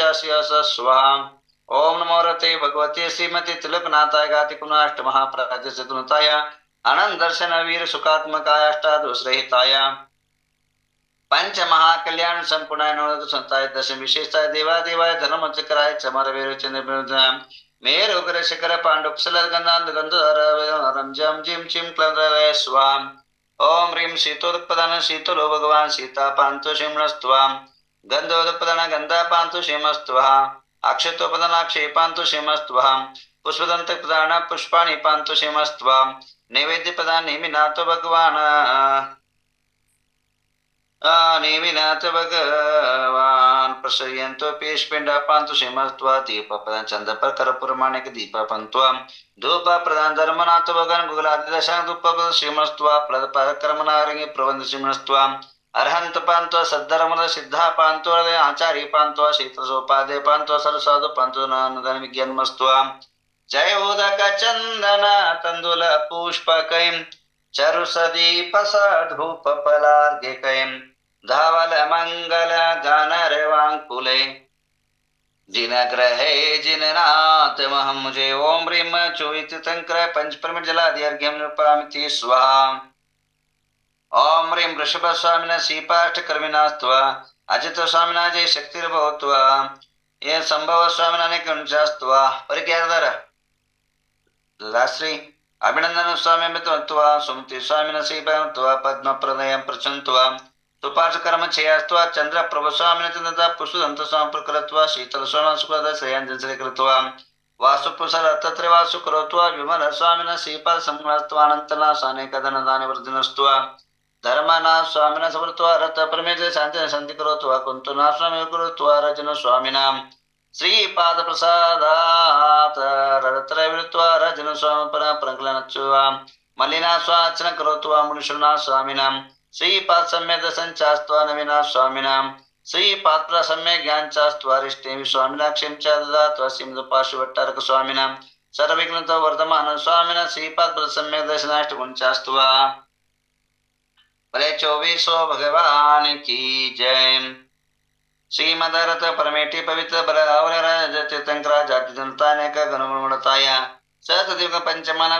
स्वाहा। ओम नमो रते भगवते श्रीमती तिलकनाथाय गातिकुनाष्ट महाप्राज चतुर्ताय अनंत दर्शन वीर सुखात्मकाय अष्टादोषरहिताय पंच महाकल्याण संपूर्ण संताय दश विशेषताय देवादेवाय धर्मचक्राय चमर वीर चंद्र मेर उग्र शिखर पांडु कुशल गंधांध गंधर जम जिम चिम क्लंदराय स्वाम। ओम ह्रीं शीतोत्पदान शीतलो भगवान सीता पांतु शिमस्तवाम। गंधोत्पदान गंधा पांतु शिमस्तवः। अक्षतोपदान अक्षय पांतु शिमस्तवः। पुष्पदंत प्रदान पुष्पाणि पांतु शिमस्तवः। नैवेद्य प्रदान निमिनाथ भगवान निमिनाथ भगवान प्रसयंतो पेशपिंड पांतु शिमस्त्वा। दीप प्रदान चंद पर कर्पूर माणिक दीप पंत्वा। धूप प्रदान धर्मनाथ भगवान गुगलादि दशांग धूप शिमस्त्वा। कर्मनारंगी प्रबंध शिमस्त्वा। अरहंत पांत्वा सद्धर्मद सिद्धा पांत्वा। आचार्य पांत्वा शीतसोपादे पांत्वा सरसाधु पांत्वा नानदन विज्ञानमस्त्वा। जय उदक चंदन तंदुल पुष्पकैं चरुसदीप धूप फलार्घ्यकैं धवल मंगल गानरवांकुले जिनग्रहे जिननाथ महं मुझे। ओम ह्रीं चोवित तंक्र पंचप्रमित जलादि अर्घ्यं नृपामिति स्वाहा। ओम ह्रीं वृषभ स्वामिन श्रीपाष्ट कर्मिणास्त्वा। अजित स्वामिना जय शक्तिर्भवत्वा। ये संभव स्वामिना अनेकंचास्त्वा। परिक्यारदर दाश्री अभिनंदन स्वामी मित्रत्वा। सुमति स्वामिन श्रीपत्वा पद्म प्रदयं प्रचंत्वा। सुपार्श कर्म छेयस्त्वा। चंद्र प्रभ स्वामिन चंद्रता पुष्पदंत स्वाम प्रकृत्वा। शीतल स्वामिन सुखद श्रेयांजन श्री कृत्वा। वासुपुसर तत्र वासु करोत्वा। विमल स्वामिन श्रीपाद संगणस्त्वा। अनंतना साने कदन दान वर्धनस्त्वा। धर्मना स्वामिन समृत्वा। रत परमेश शांति शांति करोत्वा। कुंतुना स्वामी करोत्वा। रजन स्वामिना श्रीपाद प्रसादात रत्र विरुत्वा। रजन स्वामी पर प्रकलनच्वा। मलिना स्वाचन करोत्वा। मुनिशुना स्वामिना श्रीपाद सम्यक दर्शन चास्त्वा। नवीना स्वामिना श्रीपाद प्रसम्यक ज्ञान चास्त्वा। रिष्टे स्वामिना क्षेम च ददात्वा। सिंधु पार्श्वट्टारक स्वामिना सर्वविघ्नतो वर्धमान स्वामिना श्रीपाद प्रसम्यक दर्शनाष्ट गुण चास्त्वा। भले 24 भगवान की जय। श्रीमदरत परमेटी पवित्र बल तीर्थंकरा जाति जनता ने का गणमताया सतदिव पंचमान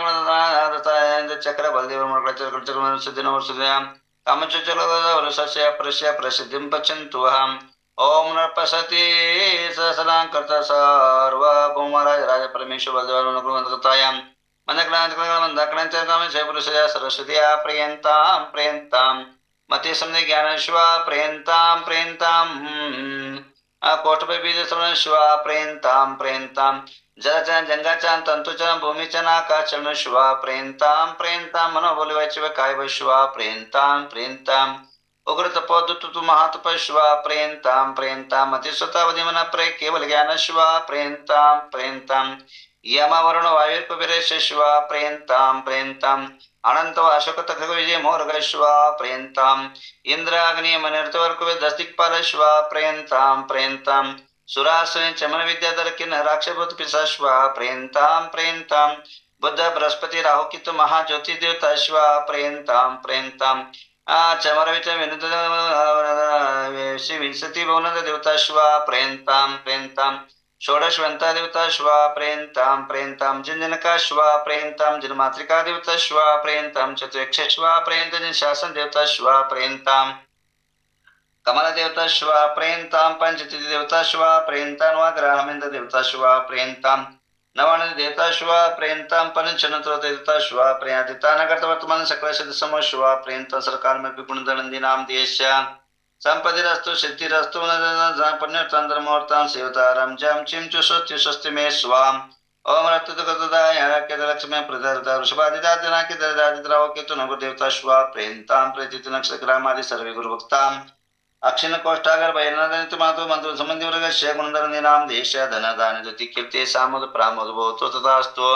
चक्र बलदेव चक्र कामचुचलस्य प्रस्य प्रसिद्धिं पश्यन्तु अहम्। ओम नरपसति सहस्रांकृत सार्वभौमराज राज परमेश्वर बलदेवानुग्रहतायां मंदकणांच पुरुषया सरस्वत्या प्रियंतां प्रियंतां मति समझे ज्ञान शिवा प्रियंतां प्रियंतां कोटभ बीज समझ शिवा प्रियंतां प्रियंतां जलचन जंगाचन तंतुचन भूमिचन आकाशचन शिवा प्रियंतां प्रियंतां मनोबोलिवैचव काय शिवा प्रियंतां प्रियंतां उग्र तपोदुतु महातप शिवा प्रियंतां प्रियंतां मति स्वतावधिमन प्रिय केवल ज्ञान शिवा प्रियंतां प्रियंतां यमवरुण वायुर्पविरेश शिवा प्रियंतां प्रियंतां अनंत अशोक तख विजय मोर्ग शिवा प्रियंतां इंद्र अग्नि मनिर्तवर्क दस्तिक्पाल शिवा प्रियंतां प्रियंतां सुरासुनि चमन विद्याधर किन राक्षभूत पिशा शिवा प्रियंतां प्रियंतां बुद्ध बृहस्पति राहु कितु महाज्योति देवता शिवा प्रियंतां प्रियंतां चमर विच विनुद श्री विंशति भवन देवता शिवा प्रियंतां प्रियंतां षोडशवंता देवता शिवा प्रियंतां प्रियंतां जनजनका शिवा प्रियंतां जनमातृका देवता शिवा प्रियंतां चतुर्यक्ष शिवा प्रियंतां शासन देवता शिवा प्रियंतां कमल देवता शिवा प्रियंतां पंचतिथि देवता शिवा प्रियंतां नवग्रहमेन्द्र देवता शिवा प्रियंतां नवान देवता शिवा प्रियंतां पंचनत्र देवता शिवा प्रियंतां नगरत वर्तमान सकल सिद्ध सम शिवा प्रियंतां सरकार में गुणदनंदी नाम देश संपत्तिरस्तु सिद्धिरस्तु पुण्यचंद्रमूर्तां शिवतारं जम चिं च स्वस्ति मे स्वाम। ओम रत्तुकदाय लक्ष्मी प्रदरता वृषभादिदादिनाकिदादिद्राव केतु नगु देवता शिवा प्रियंतां प्रेतित नक्षत्रामादि सर्वे गुरुभक्तां अक्षिण कोष्ठागर भयनादनित मातु मंत्र संबंधी वर्गस्य गुणधरणी नाम देश धन दान ज्योति कीर्ति सामोद प्रामोद भवतु तथास्तु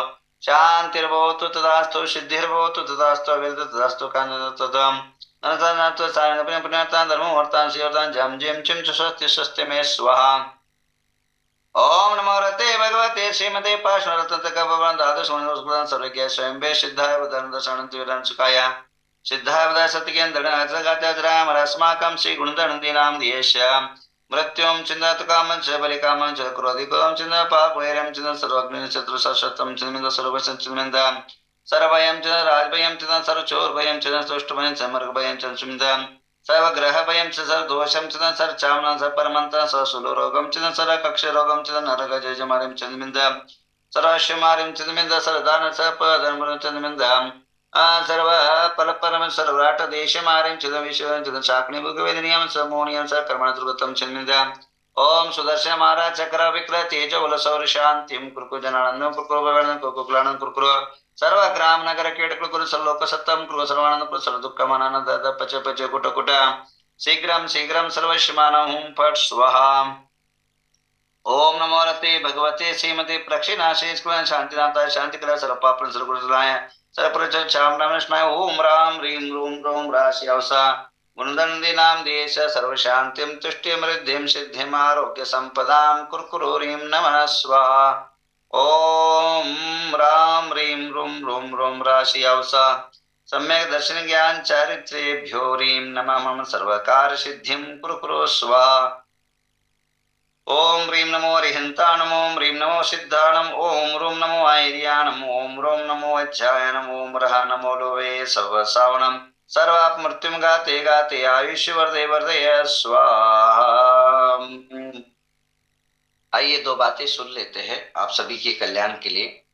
शांतिर्भवतु तथास्तु सिद्धिर्भवतु तथास्तु वेद तथास्तु कानतम अनंतनाथ सायन पुण्यतां धर्मवर्तां शिवर्तां जम जिम चिम च स्वस्ति स्वस्ति मे स्वाहा। ओम नमो रते भगवते श्रीमते पार्श्वरत्नतकभवनं द्वादशगुणोस्कृतं सर्वज्ञ स्वयंभे सिद्धाय वदनदशनन्ति विदं सुखाय सिद्धाय वद सत्यकेन्द्रं अजगात्याजराम अस्माकं श्री गुणधरन्ति नाम देश मृत्युं चिन्ता कामं च बलिकामं च क्रोधिकों चिन्ता पापवैरं चिन्ता सर्वज्ञं शत्रुशतं चिन्ता सर्वशं चिन्ता सर्वभयं च राजभयं चिन्ता सर्वचोरभयं चिन्ता तुष्टभयं च मृगभयं च चिन्ता सर्वग्रहभयं च सर्वदोषं चिन्ता सर्वचामनं सर्वपरमन्तं सर्वशूलरोगं चिन्ता सर्वकक्षरोगं चिन्ता नरकजयजमारिं चिन्ता सर्वश्यमारिं चिन्ता सर्वदान सर्वधर्मं चिन्ता सर्व फलपरम सर्वराट देशमारिं चिदं विश्वं चिदं शाक्निभुगवेदनीयं समोनियं स कर्मणदुर्गतं चिन्ता ओम सुदर्शन महाराज चक्र विक्रय तेजो बल सौर शांतिम कुरु जनानंदम कुरु भगवान कुरु कुरु सर्व ग्राम नगर कीट कुरु सर्वलोक सत्तम कुरु सर्वानंद कुरु सर्व दुःख मानंद दद पच पच कुट कुट शीघ्रम शीघ्रम सर्वश्मानं हुं फट स्वाहा ओम नमो रते भगवते श्रीमते प्रक्षिणाशेष शांतिनाथाय शांतिकरा सर्व पाप सर्वगुरुलाय सर्वप्रच चामनाम स्नाय ओम राम ह्रीं रूम रोम राशि अवसा मुनदंदिनाम देश सर्वशांतिम तुष्टिम रिद्धिम सिद्धिम आरोग्य संपदाम कुरकुरोरीं नमः स्वाहा ओम राम ह्रीं रूम रोम राशि अवसा सम्यक दर्शन ज्ञान चारित्रेभ्यो ह्रीं नमः मम सर्वकार सिद्धिम कुरकुरो स्वाहा ओम ह्रीं नमो रिहंताणम ओम ह्रीं नमो सिद्धाणम ओम रूम नमो आयर्याणम ओम रोम नमो अच्छायनम ओम रहा नमो लोवे सर्व सावणम सर्वाप मृत्युम गाते गाते आयुष्य वर्धे वर्धय स्वाहा। आइए दो बातें सुन लेते हैं आप सभी के कल्याण के लिए।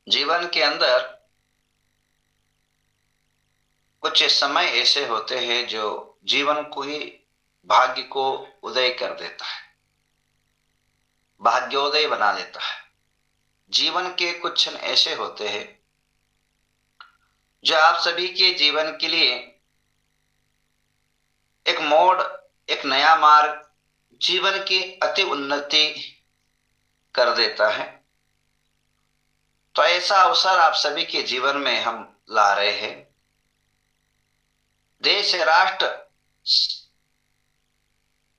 जीवन के अंदर कुछ समय ऐसे होते हैं जो जीवन को ही भाग्य को उदय कर देता है, भाग्योदय बना देता है। जीवन के कुछ क्षण ऐसे होते हैं जो आप सभी के जीवन के लिए एक मोड़, एक नया मार्ग, जीवन की अति उन्नति कर देता है। तो ऐसा अवसर आप सभी के जीवन में हम ला रहे हैं। देश राष्ट्र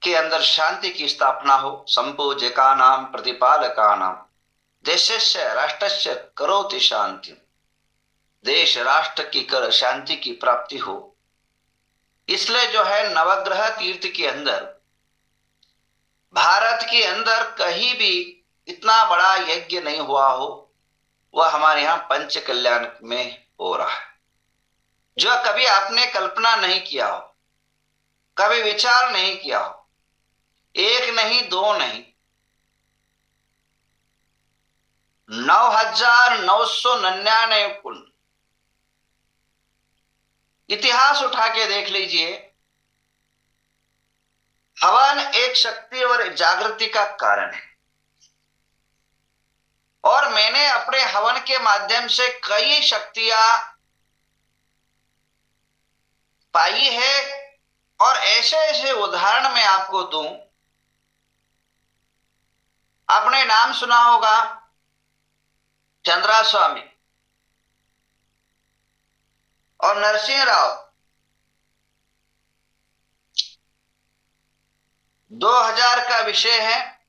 के अंदर शांति की स्थापना हो, संपूज्यका नाम प्रतिपालका नाम देशस्य राष्ट्रस्य करोति शांति, देश राष्ट्र की कर शांति की प्राप्ति हो। इसलिए जो है नवग्रह तीर्थ के अंदर, भारत के अंदर कहीं भी इतना बड़ा यज्ञ नहीं हुआ हो, वह हमारे यहाँ पंच कल्याण में हो रहा है, जो कभी आपने कल्पना नहीं किया हो, कभी विचार नहीं किया हो। एक नहीं, दो नहीं, 9,999 कुंड। इतिहास उठा के देख लीजिए। हवन एक शक्ति और जागृति का कारण है, और मैंने अपने हवन के माध्यम से कई शक्तियां पाई है, और ऐसे ऐसे उदाहरण मैं आपको दूं। आपने नाम सुना होगा चंद्रा स्वामी और नरसिंह राव। 2000 का विषय है।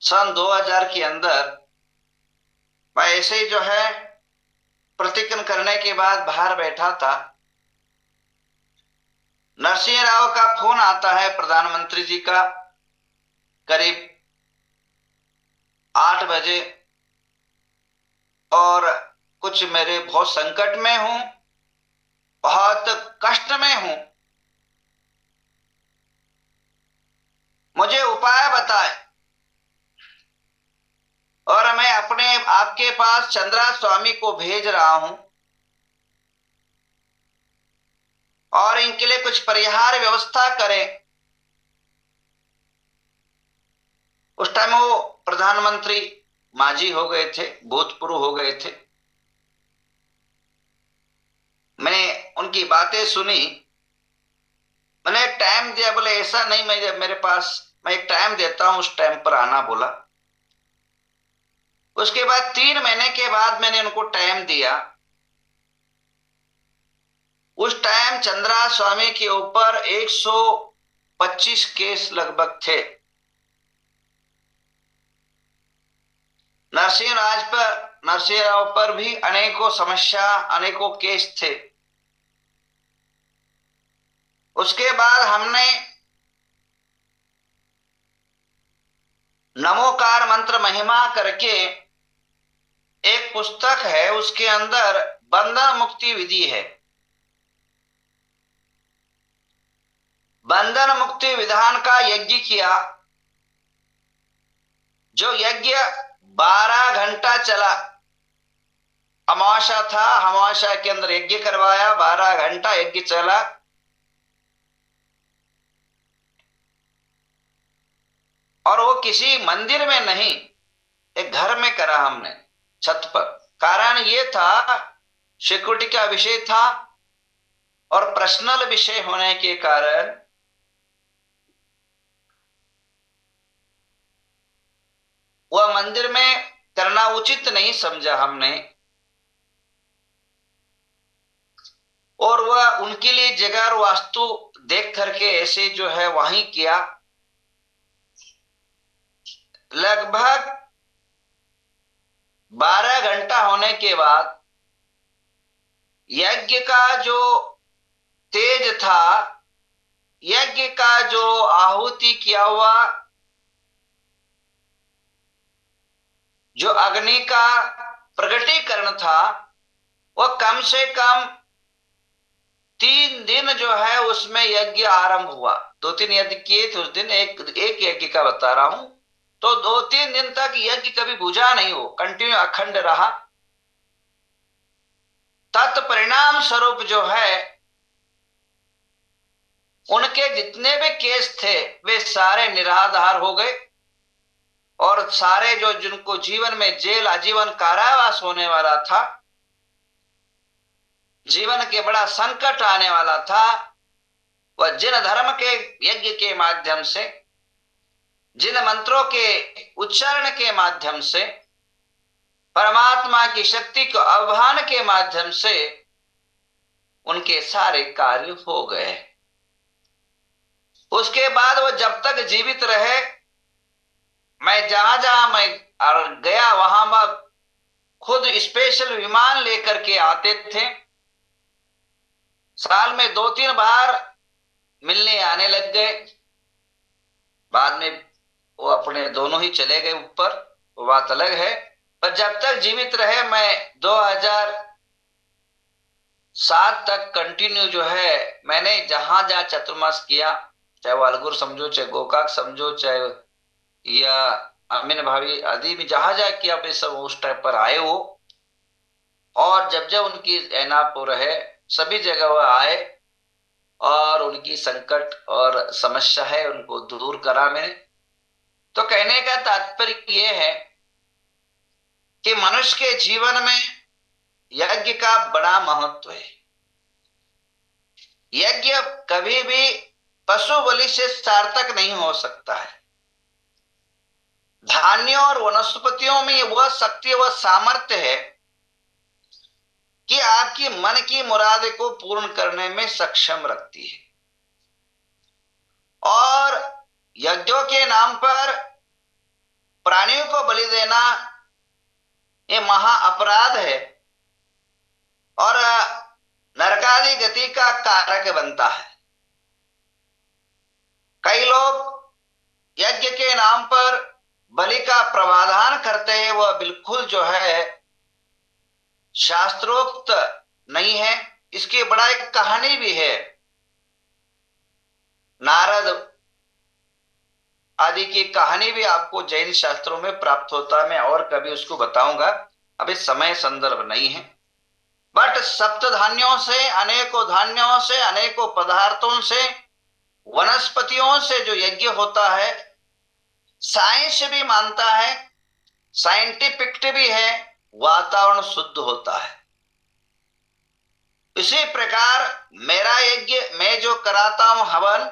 सन 2000 के अंदर मैं ऐसे ही जो है प्रतिज्ञा करने के बाद बाहर बैठा था। नरसिंह राव का फोन आता है प्रधानमंत्री जी का, करीब 8 बजे, और कुछ मेरे बहुत संकट में हूं, बहुत कष्ट में हूं, मुझे उपाय बताए। और मैं अपने आपके पास चंद्रा स्वामी को भेज रहा हूं, और इनके लिए कुछ परिहार व्यवस्था करें। उस टाइम वो प्रधानमंत्री मांझी हो गए थे, भूतपूर्व हो गए थे। मैंने उनकी बातें सुनी, मैंने टाइम दिया। बोले ऐसा नहीं, मेरे पास, मैं एक टाइम देता हूं, उस टाइम पर आना बोला। उसके बाद 3 महीने के बाद मैंने उनको टाइम दिया। उस टाइम चंद्रा स्वामी के ऊपर 125 केस लगभग थे। नरसिंह राव पर भी अनेकों समस्या, अनेकों केस थे। उसके बाद हमने नमोकार मंत्र महिमा करके एक पुस्तक है, उसके अंदर बंधन मुक्ति विधि है। बंधन मुक्ति विधान का यज्ञ किया, जो यज्ञ 12 घंटा चला। अमावस्या था, अमावस्या के अंदर यज्ञ करवाया, 12 घंटा यज्ञ चला। और वो किसी मंदिर में नहीं, एक घर में करा हमने, छत पर। कारण ये था, सिक्योरिटी का विषय था और पर्सनल विषय होने के कारण वह मंदिर में करना उचित नहीं समझा हमने, और वह उनके लिए जगह और वास्तु देख करके ऐसे जो है वहीं किया। लगभग 12 घंटा होने के बाद यज्ञ का जो तेज था, यज्ञ का जो आहुति किया हुआ जो अग्नि का प्रकटीकरण था, वह कम से कम 3 दिन जो है उसमें यज्ञ आरंभ हुआ। 2-3 यज्ञ किए थे उस दिन, एक यज्ञ का बता रहा हूं। तो 2-3 दिन तक यज्ञ कभी बुझा नहीं, हो कंटिन्यू अखंड रहा। तत्परिणाम स्वरूप जो है उनके जितने भी केस थे वे सारे निराधार हो गए, और सारे जो जिनको जीवन में जेल आजीवन कारावास होने वाला था, जीवन के बड़ा संकट आने वाला था, वह जिन धर्म के यज्ञ के माध्यम से, जिन मंत्रों के उच्चारण के माध्यम से, परमात्मा की शक्ति को आह्वान के माध्यम से उनके सारे कार्य हो गए। उसके बाद वो जब तक जीवित रहे, मैं जहां जहां मैं गया वहां मैं खुद स्पेशल विमान लेकर के आते थे। साल में 2-3 बार मिलने आने लग गए। बाद में वो अपने दोनों ही चले गए ऊपर, वो बात अलग है। पर जब तक जीवित रहे, मैं 2007 तक कंटिन्यू जो है मैंने जहां जहां चतुर्मास किया, चाहे वो अलगुर समझो, चाहे गोकाक समझो, चाहे या अमीन भाभी आदि भी जहां जहां किया, वे सब उस टाइप पर आए वो। और जब जब उनकी एनाप हो रहे, सभी जगह वह आए और उनकी संकट और समस्या है उनको दूर करा मैंने। तो कहने का तात्पर्य यह है कि मनुष्य के जीवन में यज्ञ का बड़ा महत्व है। यज्ञ कभी भी पशु बलि से सार्थक नहीं हो सकता है। धान्यों और वनस्पतियों में वह शक्ति, वह सामर्थ्य है कि आपकी मन की मुरादे को पूर्ण करने में सक्षम रखती है। और यज्ञों के नाम पर प्राणियों को बलि देना ये महा अपराध है और नरकादि गति का कारक बनता है। कई लोग यज्ञ के नाम पर बलि का प्रावधान करते हैं, वह बिल्कुल जो है शास्त्रोक्त नहीं है। इसकी बड़ा एक कहानी भी है, नारद आदि की कहानी भी आपको जैन शास्त्रों में प्राप्त होता है। मैं और कभी उसको बताऊंगा, अभी समय संदर्भ नहीं है। बट सप्त धान्यों से, अनेकों धान्यों से, अनेकों पदार्थों से, वनस्पतियों से जो यज्ञ होता है, साइंस भी मानता है, साइंटिफिक भी है, वातावरण शुद्ध होता है। इसी प्रकार मेरा यज्ञ मैं जो कराता हूं हवन,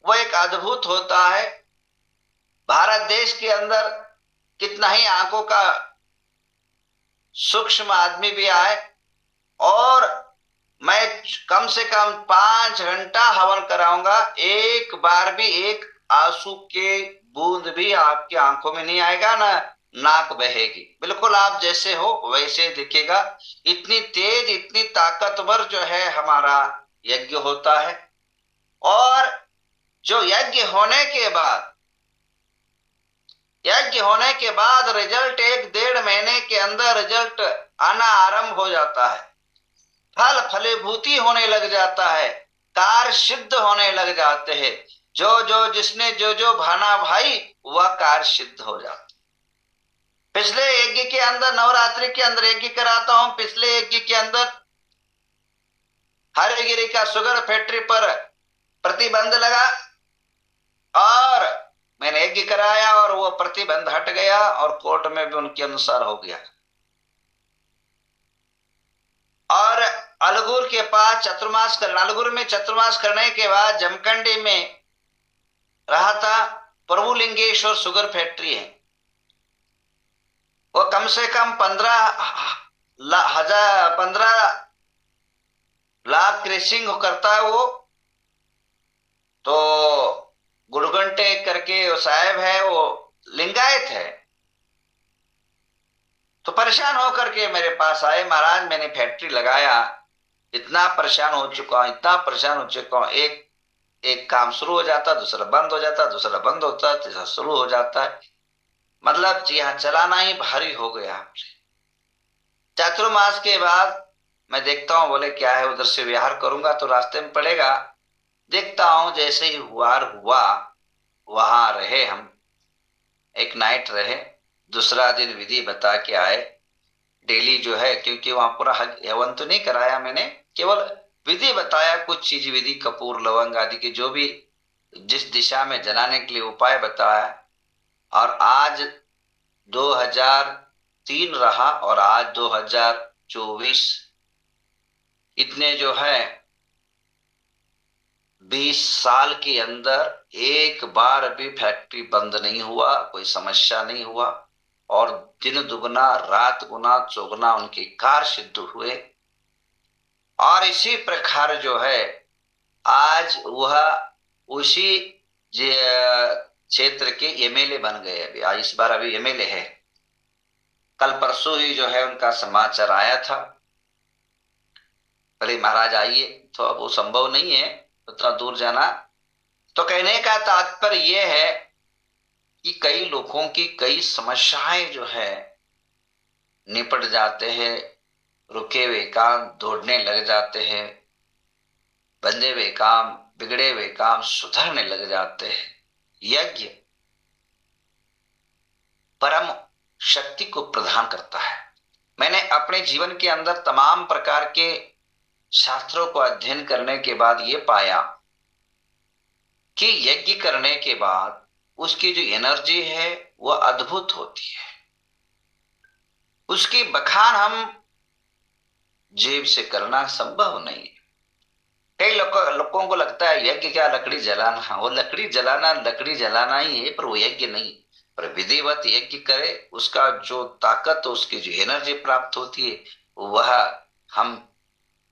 वह एक अद्भुत होता है। भारत देश के अंदर कितना ही आंखों का सूक्ष्म आदमी भी आए और मैं कम से कम 5 घंटा हवन कराऊंगा, एक बार भी एक आंसू के बूंद भी आपकी आंखों में नहीं आएगा, ना नाक बहेगी। बिल्कुल आप जैसे हो वैसे दिखेगा। इतनी तेज, इतनी ताकतवर जो है हमारा यज्ञ होता है। जो यज्ञ होने के बाद रिजल्ट 1-1.5 महीने के अंदर रिजल्ट आना आरंभ हो जाता है, फलीभूति होने लग जाता है, कार्य सिद्ध होने लग जाते हैं। जिसने जो भाना भाई वह कार्य सिद्ध हो जाता। पिछले यज्ञ के अंदर, नवरात्रि के अंदर यज्ञ कराता हूं, पिछले यज्ञ के अंदर हरिगिरी का शुगर फैक्ट्री पर प्रतिबंध लगा और मैंने यज्ञ कराया और वो प्रतिबंध हट गया और कोर्ट में भी उनके अनुसार हो गया। और अलगुर के पास अलगुर में चतुर्मास करने के बाद जमखंडी में रहा था, प्रभुलिंगेश्वर शुगर फैक्ट्री है। वो कम से कम 15 लाख क्रेशिंग करता है वो। तो गुड़गंटे करके वो साहब है, वो लिंगायत है। तो परेशान होकर के मेरे पास आए, महाराज मैंने फैक्ट्री लगाया, इतना परेशान हो चुका हूं, एक काम शुरू हो जाता, दूसरा बंद हो जाता, दूसरा बंद होता, तीसरा शुरू हो जाता है। मतलब यहाँ चलाना ही भारी हो गया। चातुर्मास के बाद मैं देखता हूँ, बोले क्या है, उधर से विहार करूंगा तो रास्ते में पड़ेगा। देखता हूं जैसे ही हुआ वहां रहे हम, एक नाइट रहे, दूसरा दिन विधि बता के आए। डेली जो है, क्योंकि वहां पूरा हवन तो नहीं कराया मैंने, केवल विधि बताया, कुछ चीज विधि, कपूर लवंग आदि के जो भी जिस दिशा में जलाने के लिए उपाय बताया। और आज 2003 रहा और आज 2024, इतने जो है 20 साल के अंदर एक बार भी फैक्ट्री बंद नहीं हुआ, कोई समस्या नहीं हुआ। और दिन दुगना रात गुना चौगुना उनके कार्य सिद्ध हुए। और इसी प्रकार जो है आज वह उसी क्षेत्र के एमएलए बन गए। अभी आज इस बार अभी एमएलए है। कल परसों ही जो है उनका समाचार आया था, अरे महाराज आइए, तो अब वो संभव नहीं है उतना दूर जाना। तो कहने का तात्पर्य यह है कि कई लोगों की कई समस्याएं जो है निपट जाते हैं, रुके हुए काम दौड़ने लग जाते हैं, बंधे हुए काम, बिगड़े हुए काम सुधरने लग जाते हैं। यज्ञ परम शक्ति को प्रदान करता है। मैंने अपने जीवन के अंदर तमाम प्रकार के शास्त्रों को अध्ययन करने के बाद ये पाया कि यज्ञ करने के बाद उसकी जो एनर्जी है वह अद्भुत होती है। उसकी बखान हम जेब से करना संभव नहीं है। कई लोगों को लगता है यज्ञ क्या लकड़ी जलाना, वो लकड़ी जलाना ही है, पर वो यज्ञ नहीं। पर विधिवत यज्ञ करे, उसका जो ताकत, उसकी जो एनर्जी प्राप्त होती है, वह हम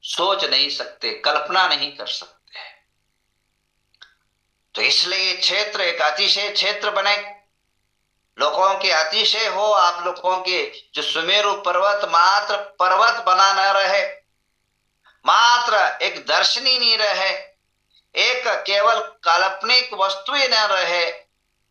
सोच नहीं सकते, कल्पना नहीं कर सकते। तो इसलिए क्षेत्र एक अतिशय क्षेत्र बने, लोगों के अतिशय हो। आप लोगों के जो सुमेरु पर्वत मात्र पर्वत बना न रहे, मात्र एक दर्शनी नहीं रहे, एक केवल काल्पनिक वस्तु ही न रहे,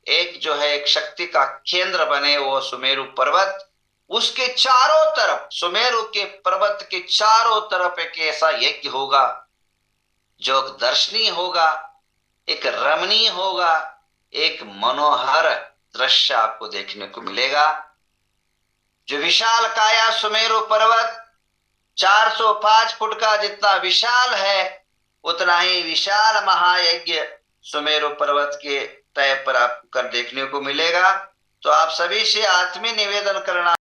एक जो है एक शक्ति का केंद्र बने वो सुमेरु पर्वत। उसके चारों तरफ, सुमेरु के पर्वत के चारों तरफ एक ऐसा यज्ञ होगा जो दर्शनीय होगा, एक रमणीय होगा, एक मनोहर दृश्य आपको देखने को मिलेगा। जो विशाल काया सुमेरु पर्वत 405 फुट का जितना विशाल है, उतना ही विशाल महायज्ञ सुमेरु पर्वत के तय पर आपको कर देखने को मिलेगा। तो आप सभी से आत्मीय निवेदन करना